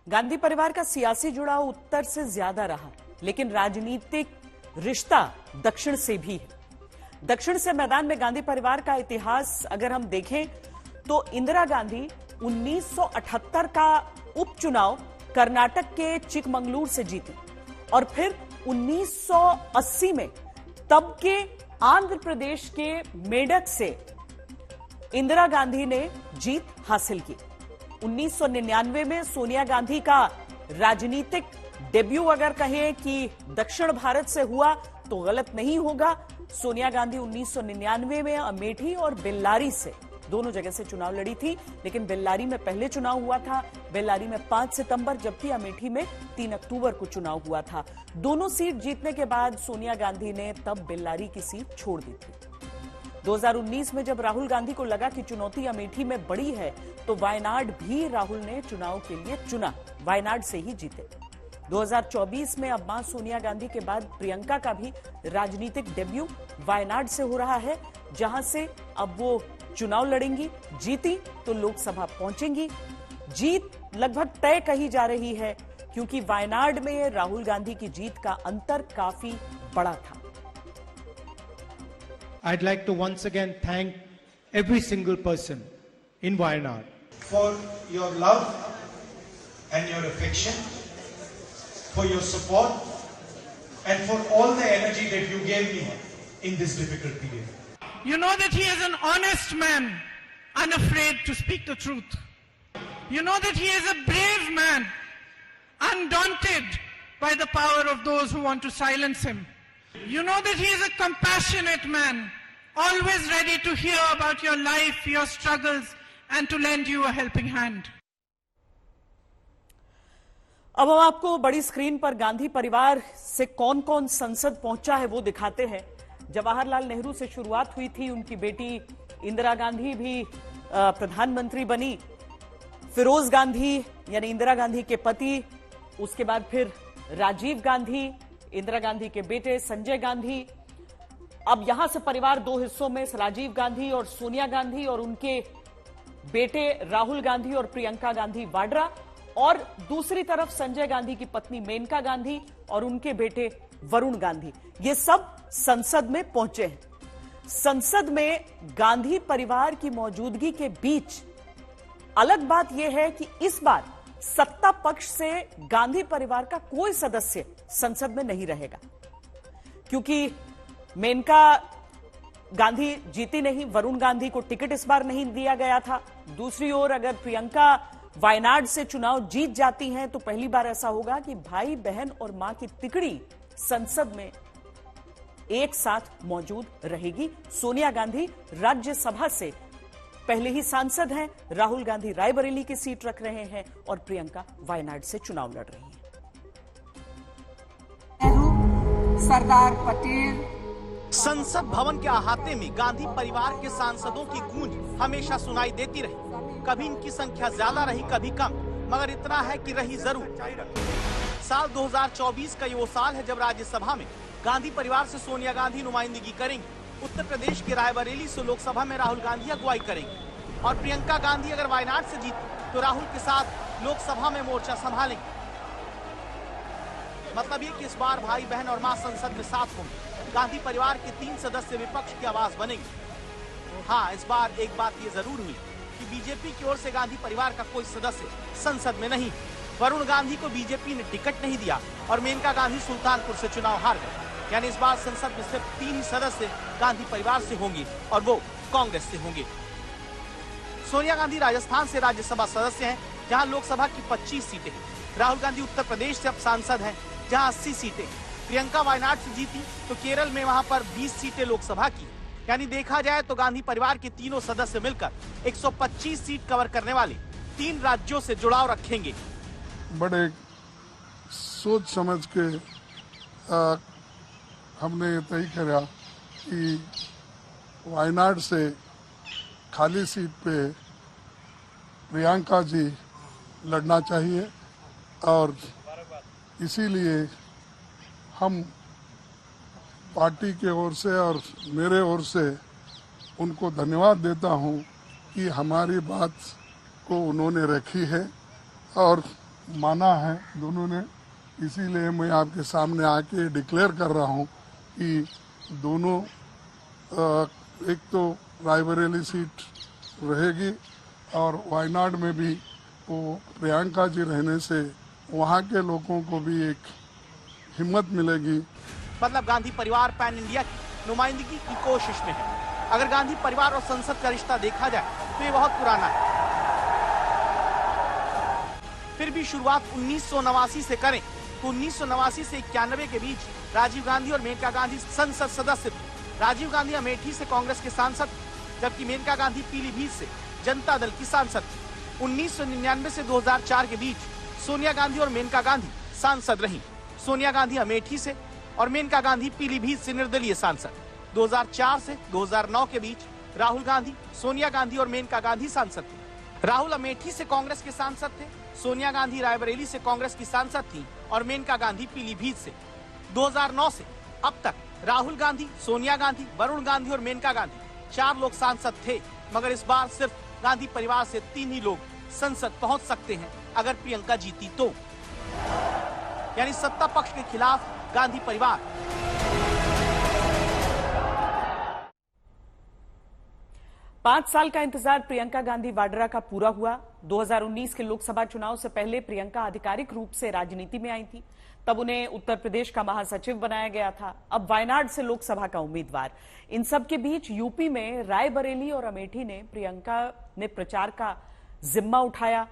गांधी परिवार का सियासी जुड़ाव उत्तर से ज्यादा रहा, लेकिन राजनीतिक रिश्ता दक्षिण से भी है। दक्षिण से मैदान में गांधी परिवार का इतिहास अगर हम देखें तो इंदिरा गांधी 1978 का उपचुनाव कर्नाटक के चिकमंगलूर से जीती और फिर 1980 में तब के आंध्र प्रदेश के मेडक से इंदिरा गांधी ने जीत हासिल की। 1999 में सोनिया गांधी का राजनीतिक डेब्यू अगर कहें कि दक्षिण भारत से हुआ तो गलत नहीं होगा। सोनिया गांधी 1999 में अमेठी और बेल्लारी से दोनों जगह से चुनाव लड़ी थी, लेकिन बेल्लारी में पहले चुनाव हुआ था, बेल्लारी में 5 सितंबर जबकि अमेठी में 3 अक्टूबर को चुनाव हुआ था। दोनों सीट जीतने के बाद सोनिया गांधी ने तब बेल्लारी की सीट छोड़ दी थी। 2019 में जब राहुल गांधी को लगा कि चुनौती अमेठी में बड़ी है तो वायनाड भी राहुल ने चुनाव के लिए चुना, वायनाड से ही जीते। 2024 में अब मां सोनिया गांधी के बाद प्रियंका का भी राजनीतिक डेब्यू वायनाड से हो रहा है, जहां से अब वो चुनाव लड़ेंगी। जीती तो लोकसभा पहुंचेंगी। जीत लगभग तय कही जा रही है क्योंकि वायनाड में राहुल गांधी की जीत का अंतर काफी बड़ा था। I'd like to once again thank every single person in Wayanad for your love and your affection, for your support and for all the energy that you gave me in this difficult period. You know that he is an honest man, unafraid to speak the truth. You know that he is a brave man, undaunted by the power of those who want to silence him. You know that he is a compassionate man, always ready to hear about your life, your struggles, and to lend you a helping hand. अब हम आपको बड़ी screen पर गांधी परिवार से कौन कौन संसद पहुंचा है वो दिखाते हैं। जवाहरलाल नेहरू से शुरुआत हुई थी, उनकी बेटी इंदिरा गांधी भी प्रधानमंत्री बनी, फिरोज गांधी यानी इंदिरा गांधी के पति, उसके बाद फिर राजीव गांधी, इंदिरा गांधी के बेटे संजय गांधी। अब यहां से परिवार दो हिस्सों में, राजीव गांधी और सोनिया गांधी और उनके बेटे राहुल गांधी और प्रियंका गांधी वाड्रा, और दूसरी तरफ संजय गांधी की पत्नी मेनका गांधी और उनके बेटे वरुण गांधी। ये सब संसद में पहुंचे हैं। संसद में गांधी परिवार की मौजूदगी के बीच अलग बात यह है कि इस बार सत्ता पक्ष से गांधी परिवार का कोई सदस्य संसद में नहीं रहेगा, क्योंकि मेनका गांधी जीती नहीं, वरुण गांधी को टिकट इस बार नहीं दिया गया था। दूसरी ओर अगर प्रियंका वायनाड से चुनाव जीत जाती हैं तो पहली बार ऐसा होगा कि भाई बहन और मां की तिकड़ी संसद में एक साथ मौजूद रहेगी। सोनिया गांधी राज्यसभा से पहले ही सांसद हैं, राहुल गांधी रायबरेली की सीट रख रहे हैं और प्रियंका वायनाड से चुनाव लड़ रही हैं। नेहरू, सरदार पटेल। संसद भवन के अहाते में गांधी परिवार के सांसदों की गूंज हमेशा सुनाई देती रही। कभी इनकी संख्या ज्यादा रही, कभी कम, मगर इतना है कि रही जरूर। साल 2024 का ये वो साल है जब राज्यसभा में गांधी परिवार से सोनिया गांधी नुमाइंदगी करेंगी। उत्तर प्रदेश के रायबरेली से लोकसभा में राहुल गांधी अगुवाई करेंगे और प्रियंका गांधी अगर वायनाड से जीती तो राहुल के साथ लोकसभा में मोर्चा संभालेंगे। मतलब ये कि इस बार भाई बहन और मां संसद में साथ होंगे। गांधी परिवार के 3 सदस्य विपक्ष की आवाज बनेंगे। हाँ, इस बार एक बात ये जरूर हुई कि बीजेपी की ओर से गांधी परिवार का कोई सदस्य संसद में नहीं। वरुण गांधी को बीजेपी ने टिकट नहीं दिया और मेनका गांधी सुल्तानपुर से चुनाव हार गए। यानी इस बार संसद में सिर्फ 3 ही सदस्य गांधी परिवार से होंगे और वो कांग्रेस से होंगे। सोनिया गांधी राजस्थान से राज्यसभा सदस्य हैं, जहां लोकसभा की 25 सीटें हैं। राहुल गांधी उत्तर प्रदेश से अब सांसद हैं, जहां 80 सीटें। प्रियंका वायनाड से जीती तो केरल में वहां पर 20 सीटें लोकसभा की। यानी देखा जाए तो गांधी परिवार के तीनों सदस्य मिलकर 125 सीट कवर करने वाले 3 राज्यों से जुड़ाव रखेंगे। बड़े सोच समझ के हमने ये तय किया कि वायनाड से खाली सीट पे प्रियंका जी लड़ना चाहिए और इसीलिए हम पार्टी के ओर से और मेरे ओर से उनको धन्यवाद देता हूं कि हमारी बात को उन्होंने रखी है और माना है दोनों ने, इसीलिए मैं आपके सामने आके डिक्लेयर कर रहा हूं कि दोनों एक तो रायबरेली सीट रहेगी और वायनाड में भी वो प्रियंका जी रहने से वहां के लोगों को भी एक हिम्मत मिलेगी। मतलब गांधी परिवार पैन इंडिया की नुमाइंदगी की कोशिश में है। अगर गांधी परिवार और संसद का रिश्ता देखा जाए तो ये बहुत पुराना है। फिर भी शुरुआत 1989 से करें तो 1989 से 91 के बीच राजीव गांधी और मेनका गांधी संसद सदस्य थे। राजीव गांधी अमेठी से कांग्रेस के सांसद, जबकि मेनका गांधी पीलीभीत से जनता दल की सांसद थी। 1999 से 2004 के बीच सोनिया गांधी और मेनका गांधी सांसद रहीं। सोनिया गांधी अमेठी से और मेनका गांधी पीलीभीत से निर्दलीय सांसद। 2004 से 2009 के बीच राहुल गांधी, सोनिया गांधी और मेनका गांधी सांसद थे। राहुल अमेठी से कांग्रेस के सांसद थे, सोनिया गांधी रायबरेली से कांग्रेस की सांसद थी और मेनका गांधी पीलीभीत से। 2009 से अब तक राहुल गांधी, सोनिया गांधी, वरुण गांधी और मेनका गांधी 4 लोग सांसद थे, मगर इस बार सिर्फ गांधी परिवार से 3 ही लोग संसद पहुंच सकते हैं अगर प्रियंका जीती तो। यानी सत्ता पक्ष के खिलाफ गांधी परिवार। पांच साल का इंतजार प्रियंका गांधी वाड्रा का पूरा हुआ। 2019 के लोकसभा चुनाव से पहले प्रियंका आधिकारिक रूप से राजनीति में आई थी। तब उन्हें उत्तर प्रदेश का महासचिव बनाया गया था। अब वायनाड से लोकसभा का उम्मीदवार। इन सब के बीच यूपी में रायबरेली और अमेठी ने प्रियंका ने प्रचार का जिम्मा उठाया।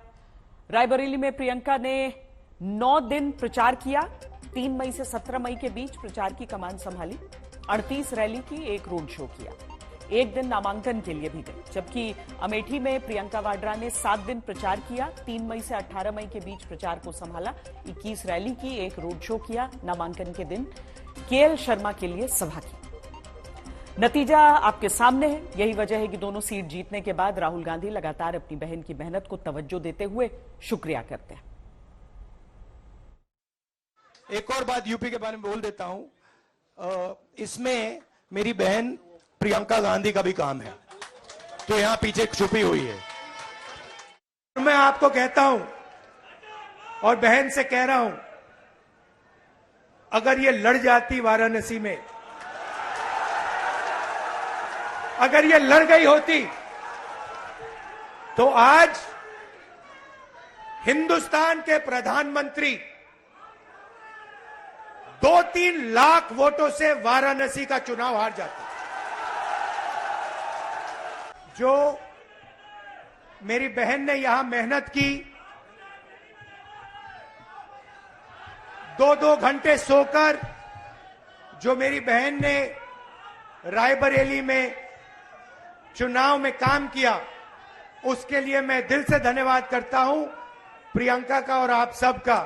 रायबरेली में प्रियंका ने 9 दिन प्रचार किया। 3 मई से 17 मई के बीच प्रचार की कमान संभाली। 38 रैली की, एक रोड शो किया। एक दिन नामांकन के लिए भी गए। जबकि अमेठी में प्रियंका वाड्रा ने 7 दिन प्रचार किया। 3 मई से 18 मई के बीच प्रचार को संभाला। 21 रैली की, एक रोड शो किया। नामांकन के दिन केएल शर्मा के लिए सभा की। नतीजा आपके सामने है। यही वजह है कि दोनों सीट जीतने के बाद राहुल गांधी लगातार अपनी बहन की मेहनत को तवज्जो देते हुए शुक्रिया करते हैं। एक और बात यूपी के बारे में बोल देता हूं। इसमें मेरी बहन प्रियंका गांधी का भी काम है, तो यहां पीछे छुपी हुई है। मैं आपको कहता हूं और बहन से कह रहा हूं, अगर ये लड़ जाती वाराणसी में, अगर ये लड़ गई होती तो आज हिंदुस्तान के प्रधानमंत्री 2-3 लाख वोटों से वाराणसी का चुनाव हार जाते। जो मेरी बहन ने यहां मेहनत की, 2-2 घंटे सोकर जो मेरी बहन ने रायबरेली में चुनाव में काम किया, उसके लिए मैं दिल से धन्यवाद करता हूं प्रियंका का और आप सबका।